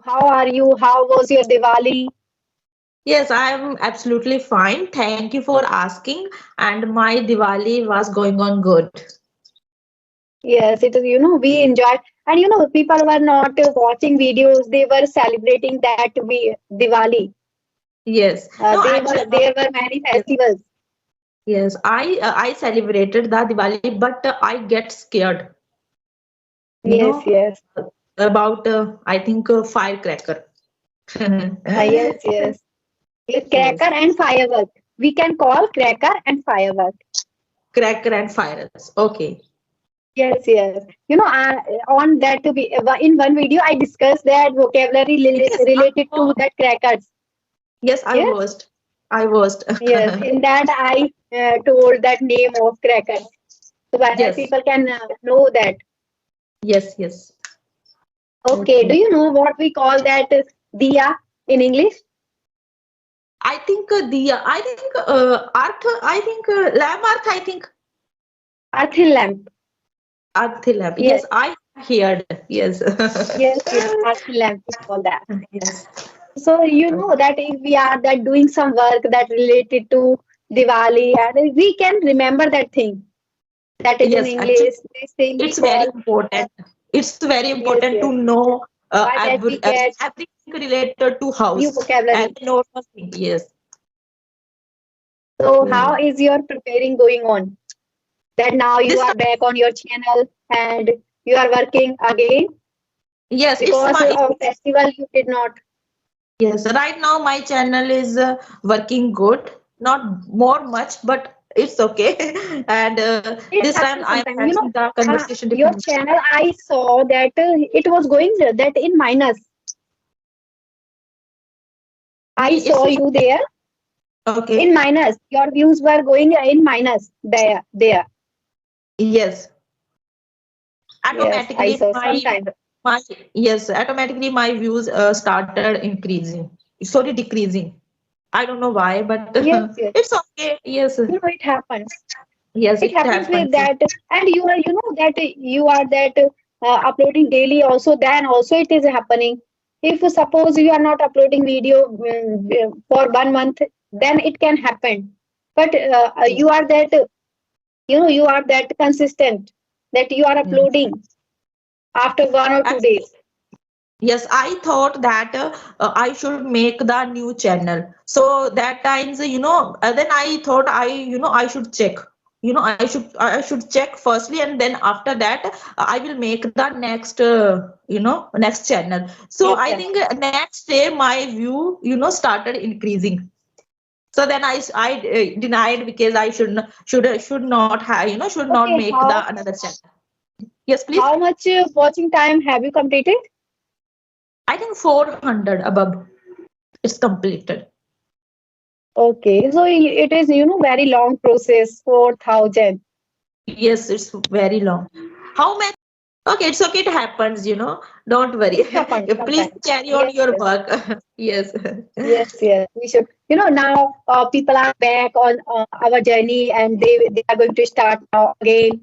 How are you? How was your Diwali? Yes, I am absolutely fine. Thank you for asking. And my Diwali was going on good. Yes, it is, we enjoyed. And people were not watching videos, they were celebrating that we Diwali. Yes. No, actually, There were many yes, festivals. yes. I celebrated the Diwali, but I get scared. You Yes, know yes. about I think firecracker. Yes, yes. Yes, Yes, cracker and firework. We can call cracker and firework. cracker and fires. Okay. Yes, yes. On that to be in one video, I discussed that vocabulary Yes, I related to was. that crackers. Yes, I Yes, was. I was. yes. In that, I told that name of crackers, so that Yes, people can know that. yes, yes. Okay. Do Okay. you know what we call that diya in English? I think I think Earth, I think lamb Earth, I think Earthen lamp. Earth lamp. Yes, Yes, I heard. Yes. yes, yes. Earthen lamp. We call that. Yes. So you know that if we are that doing some work that related to Diwali, and we can remember that thing. That is in Yes, actually, English. This thing we it's very call important. It's very yes, important to yes. know By that we get everything related to new house and vocabulary. normal thing. Yes. So how Okay. is your preparing going on? That now you This are back on your channel and you are working again yes, it's because my of festival you did not. yes. Right now my channel is working good. Not more much, but it's okay. And It this time happens I am sometimes. having the conversation Your different. channel I saw that it was going that in minus. I saw It's you there in okay. minus. Your views were going in minus there. Yes. Yes, I Automatically saw sometime. my yes, automatically my views started increasing. Sorry, decreasing. I don't know why, but Yes, yes. it's okay. Yes, It happens. yes, It it happens with happens. that, and that you are that uploading daily. Also, then also it is happening. If suppose you are not uploading video for 1 month, then it can happen. But Yes, you are that you are that consistent that you are yes. uploading after 1 or 2 days. Yes, I thought that I should make the new channel. So that times, then I thought I should check. I should check firstly, and then after that, I will make the next, next channel. So Yes, I channel. think next day my view, started increasing. So then I denied because I should not have, should not Okay, make the another channel. Yes, please. how much watching time have you completed? I think 400 above. It's completed. Okay, so it is very long process 4,000. Yes, it's very long. How many? Okay, it's okay. It happens, Don't worry. It happens Please sometimes. carry on Yes, your yes, work. Yes. yes, yes. We should. Now people are back on our journey, and they are going to start now again,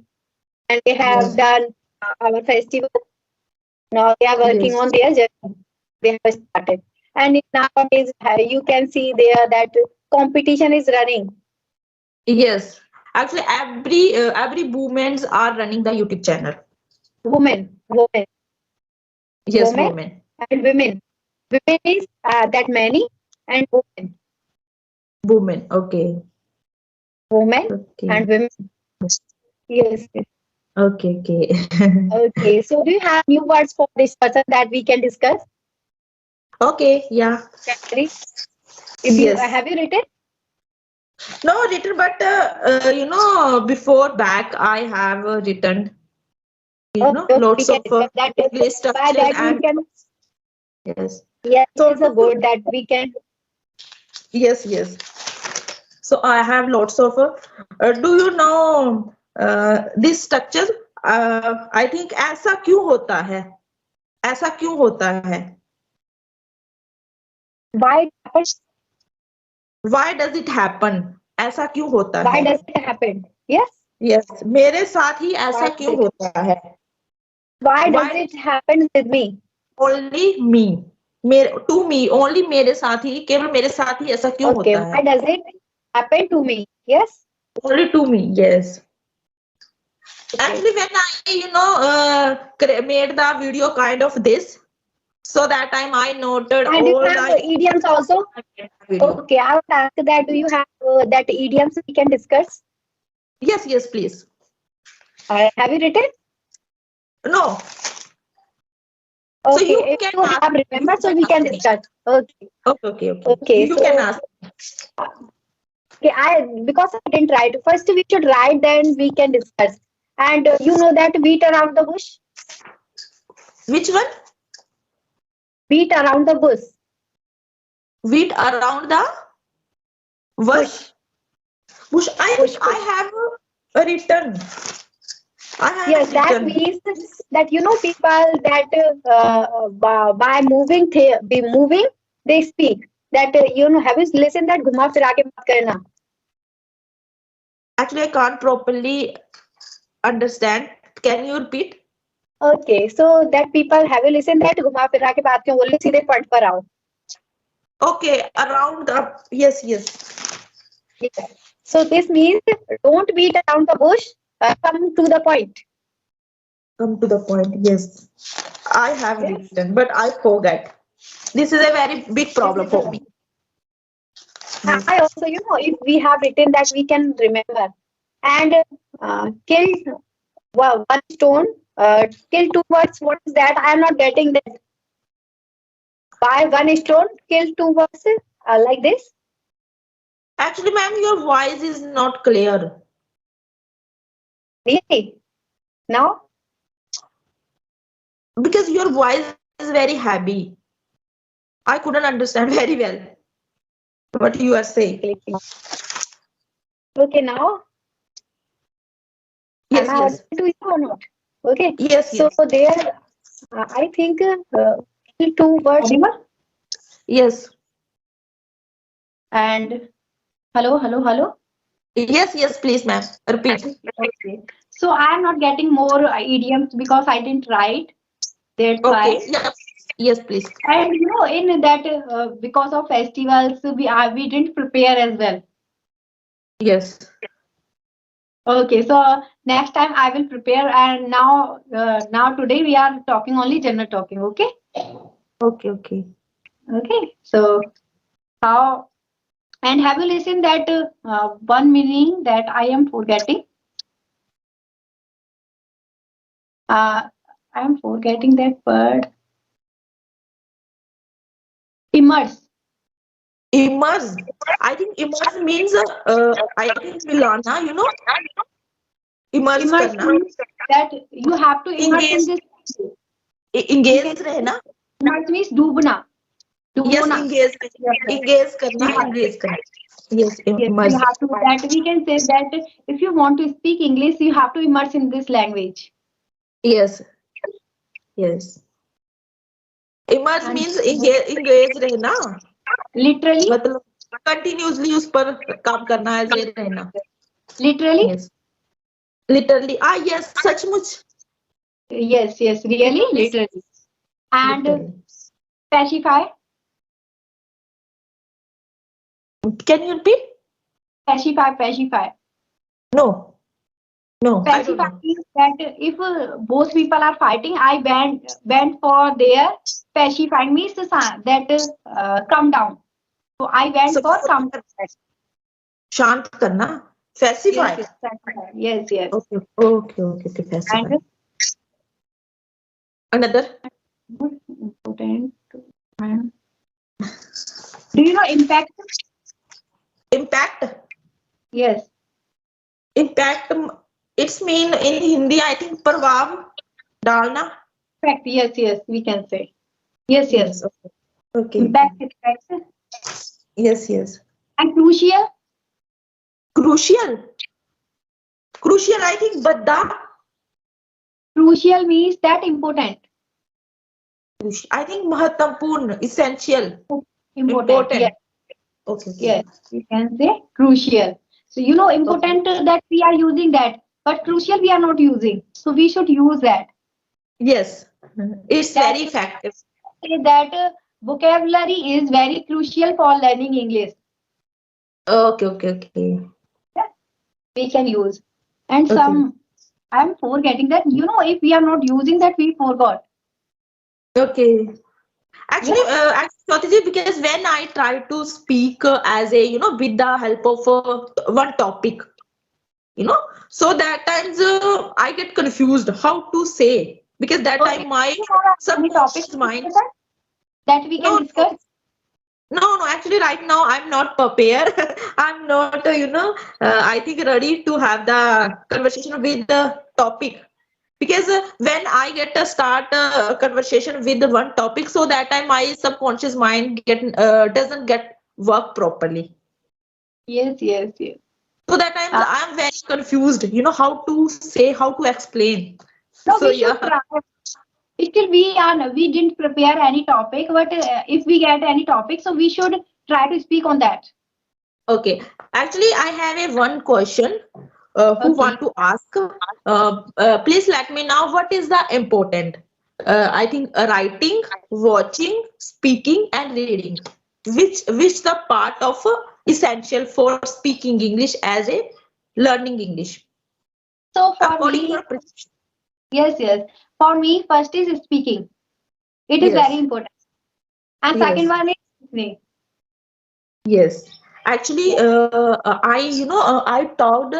and they have Yes. done our festival. Now they are working Yes. on their journey. They have started, and nowadays you can see there that competition is running. Yes. Actually, every women's are running the YouTube channel. Women, women, Yes, women, women. and women. Women is that many, and Women. Okay. women Okay. and women. Yes, yes. Okay. Okay. Okay, so do you have new words for this person that we can discuss? Okay. Yeah. Category? If you Yes. have you written? No written, but before back I have written, Okay, okay, we lots can of discuss that. English By structures that we and can, yes. yes, it So is a do you, good that we can. yes, yes. So I have lots of. Do you know this structure? I think ऐसा क्यों होता है? ऐसा क्यों होता है? Why it happen? Why does it happen? ऐसा क्यों होता Why है? does it happen? Yes. Yes, मेरे साथ ही Why ऐसा does क्यों it? होता है? Why does Why it happen with me? only me? मेरे टू मी ओनली, मेरे साथ ही, केवल मेरे साथ ही ऐसा क्यों Okay, होता why है? does it happen to me? Yes. Only to me, yes. Okay. Actually, when I made the video kind of this, so that time I noted And do you all have the idioms also? video. Okay, I would ask that. Do you have that idioms we can discuss? Yes, yes, please. Have you written? No, so Okay, you if can you ask. have You remembered, so can we ask can me. discuss. Okay. Okay, okay, okay. Okay. You can So ask. uh, okay, I because I didn't write. First, we should write, then we can discuss. And you know that beat around the bush. Which one? Beat around the bush. Wheat around the bush. Bush. Bush. I think Bush. I Bush. have written. I Yes, have that written. means that people that by moving be moving they speak. That have you listened that घुमा फिरा के बात करना? Actually, I can't properly understand. Can you repeat? Okay, so that people have you listened that घुमा फिरा के बात क्यों बोले सीधे पॉइंट पर आओ. Okay, around the, yes, yes. Yes. So this means don't beat around the bush. Come to the point. Come to the point. Yes, I have Yes. written, but I forget. This is a very big This problem is the for me. I Yes. also if we have written that we can remember and kill one stone. Kill two birds. What is that? I am not getting that. Buy one stone, kill two birds. Like this. Actually, ma'am, your voice is not clear Really? Now? because your voice is very heavy. I couldn't understand very well what you are saying. Okay, now am Yes, I audible yes, to you or not? Okay. yes, So yes, there, I think kill two birds. Audible? yes, And hello. yes, yes. Please, ma'am, repeat. Okay. So I am not getting more idioms because I didn't write. That's why. Okay, yeah, yes, please. And in that because of festivals, we didn't prepare as well. Yes. Okay, so next time I will prepare. And now today we are talking only general talking. Okay. Okay, okay. Okay. So how and have you listened that one meaning that I am forgetting? Uh, I am forgetting that word. Immerse. Immerse. I think immerse means I think milana, immerse Immerse करना, means that you have to immerse in engage, this. We can engage say रहना. immerse means डूबना, Yes, डुबोना. engage, Yes, engage करना, yes. engage करना. Yes, Yes, you immerse. have to that we can say that if you want to speak English, you have to immerse in this language. Yes, yes. Immerse And means engage रहना, literally, मतलब continuously उस पर काम करना, ऐसे रहना. literally, Yes, literally. Ah, yes, सचमुच. yes, really, literally. And Literally. pacify, Can you repeat? pacify. No, no, I don't Pacify know. means that if both people are fighting, I bend for their pacifying means that come down. So I went for come down. शांत करना, Yes, pacify. pacify. Yes. Okay, okay, okay, okay, pacify. And Another. important. Do you know impact? Impact. Yes. Impact. It's mean in Hindi, I think, प्रभाव डालना. Impact. Yes, we can say. Yes. Yes. Okay. Okay. Impact. Yes. And crucial. Crucial. Crucial, I think, Badda. Crucial means that important. I think महत्वपूर्ण, essential. Important. Yes. Okay. Yes. We can say crucial. So important that we are using that, but crucial we are not using. So we should use that. Yes. It's That very effective. say that vocabulary is very crucial for learning English. Okay, okay, okay. Yeah, we can use. And Okay. some, I'm forgetting that, if we are not using that, we forgot. Okay. Yeah. Actually, Jyoti, because when I try to speak as a, with the help of one topic, so that times I get confused how to say, because that Okay. time my Do you have any topic subconscious mind, that we can no, no, discuss? no, actually, right now I'm not prepared. I'm not, I think ready to have the conversation with the topic. Because when I get to start a conversation with the one topic, so that time my subconscious mind doesn't get work properly. Yes, yes, yes. So that times Uh, I'm very confused, how to say, how to explain. no, So we should yeah. try. Still, we didn't prepare any topic, but if we get any topic, so we should try to speak on that. Okay. Actually, I have a one question who Okay. want to ask. Please let me know what is the important. I think writing, watching, speaking, and reading. Which the part of essential for speaking English as a learning English So for according to me, your perception. yes, yes. For me, first is speaking. It is very Yes. important. And second Yes. one is listening. Yes, actually, I talked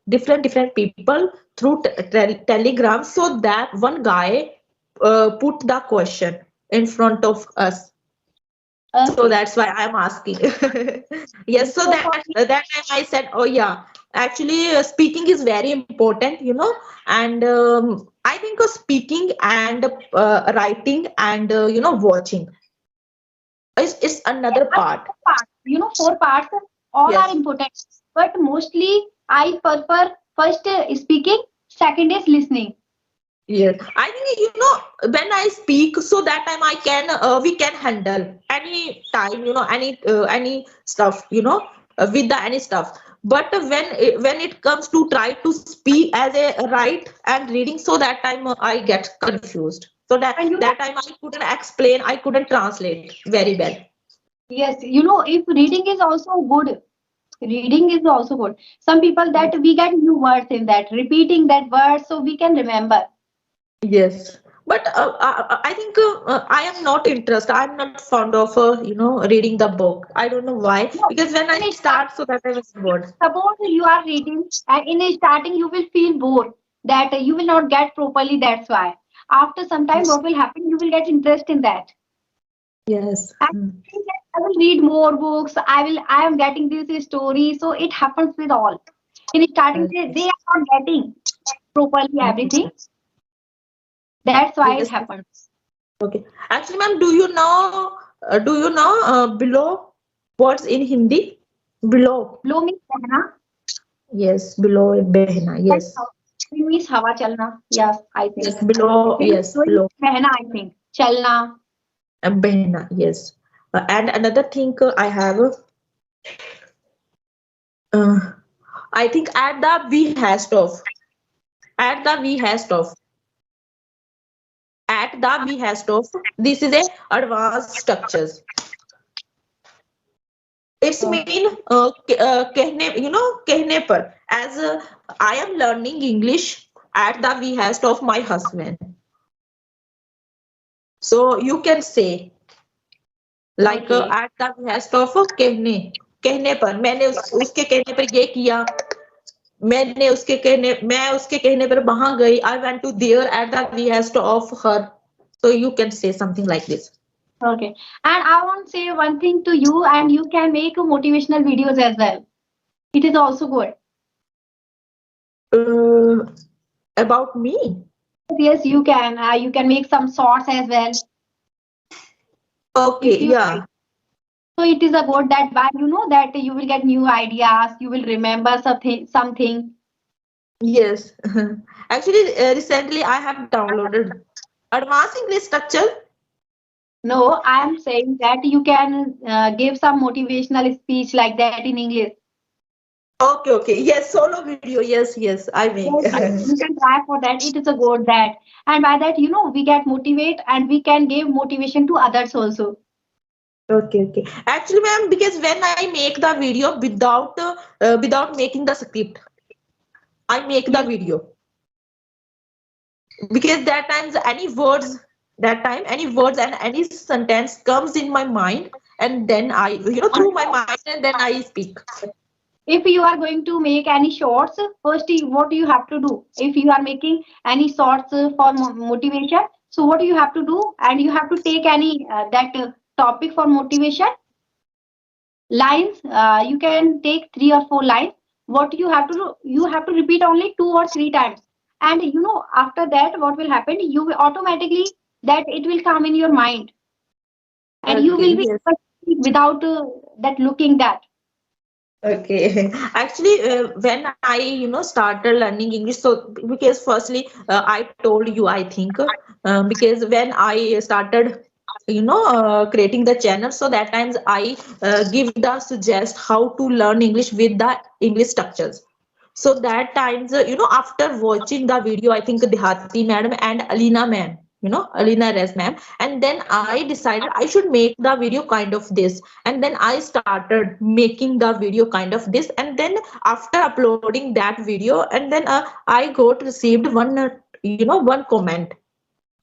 different people through Telegram, so that one guy put the question in front of us. So Okay. that's why I'm asking. Yes, so So for me, that time I said, oh yeah, actually speaking is very important, and I think speaking and writing and watching is there another are part. four parts. 4 parts, all are Yes. important. But mostly, I prefer first speaking, second is listening. Yes, I think when I speak, so that time I can we can handle any time, any stuff, with the any stuff. But when it comes to try to speak as a write and reading, so that time I get confused. So that And that time I couldn't explain, I couldn't translate very well. yes, if reading is also good, reading is also good. Some people that we get new words in that, repeating that word so we can remember. Yes, but I think I am not interested. I'm not fond of reading the book. I don't know why. No, Because when I in a start, start, so that I was bored. suppose you are reading and in a starting you will feel bored that you will not get properly. That's why. After some time, what will happen? You will get interest in that. Yes. I think that I will read more books. I am getting this story. So it happens with all. In starting, they Yes. are not getting properly Mhm. everything. That's why it Yes. happens. Okay. Actually, ma'am, do you know below what's in Hindi? Below. Blow means कहना, Yes, below behna. and Yes. blowing means हवा चलना. Yes, I think. Yes, below. Yes, Blowing below. means कहना, I think. चलना. Behna. Yes. And another thing I have. Uh, I think at the behest of. At the behest of. At the behest of. This is a advanced structures. It's mean कहने कहने पर as I am learning English at the behest of my husband. So you can say like Okay. at the behest of कहने पर मैंने उसके कहने पर ये किया मैं उसके कहने पर वहां गई I went to there at the behest of her. So you can say something like this. Okay. And I want to say one thing to you, and you can make motivational videos as well. It is also good. Uh, about me. Yes, you can. You can make some shorts as well. If Okay, you yeah. so it is a good that by that you will get new ideas. You will remember something. Yes. Actually, recently I have downloaded Advanced English Structure. No, I am saying that you can give some motivational speech like that in English. Okay, okay. Yes, solo video. Yes, yes, I make. Yes, yes, you can try for that. It is a good that, and by that, we get motivate and we can give motivation to others also. Okay, okay. Actually, ma'am, because when I make the video without making the script, I make the Yes, video because that time any words and any sentence comes in my mind, and then I, through my mind, and then I speak. if you are going to make any shorts, first what you have to do, if you are making any shorts for motivation, so what you have to do, and you have to take any that topic for motivation lines. You can take 3 or 4 lines. What you have to do, you have to repeat only 2 or 3 times, and after that what will happen, you will automatically that it will come in your mind, and you Okay, will be yes. able to speak without that looking that. Okay. Actually, when I, started learning English, so because firstly, I told you, I think, because when I started, creating the channel, so that times I give the suggest how to learn English with the English structures. So that times, after watching the video, I think Dihati madam and Alina ma'am, Alina Res ma'am, and then I decided I should make the video kind of this, and then I started making the video kind of this, and then after uploading that video, and then I got received one comment,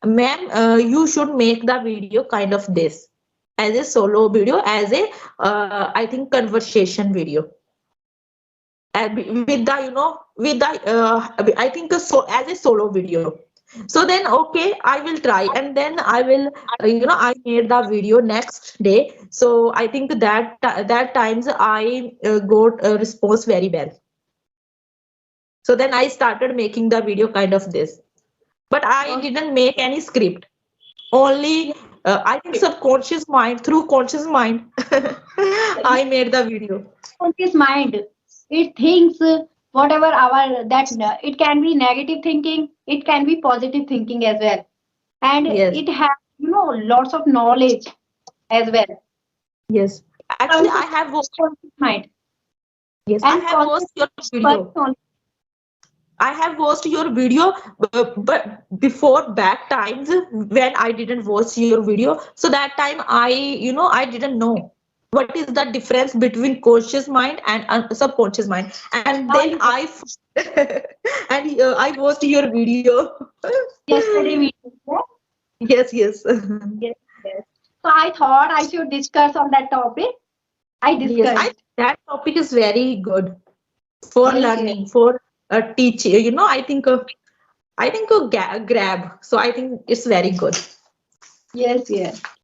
ma'am, you should make the video kind of this as a solo video, as a I think conversation video, with the with the I think as a solo video. So then okay, I will try, and then I will I made the video next day. So I think that times I got a response very well. So then I started making the video kind of this, but I Okay. didn't make any script, only I think subconscious mind, through conscious mind I made the video. His mind, it thinks whatever our that it can be negative thinking, it can be positive thinking as well, and Yes, it has lots of knowledge as well. yes. Actually, Comes I from have watched. conscious mind Yes, I and have watched conscious your person video. only. I have watched your video, but before back times when I didn't watch your video, so that time I didn't know what is the difference between conscious mind and subconscious mind, and Now then you and I watched your video. yesterday we did that. Yes, yes, Yes, yes. So I thought I should discuss on that topic. I yes. discussed. That topic is very good for Yes, yes, learning, for teaching. I think a grab. So I think it's very good. yes, yes.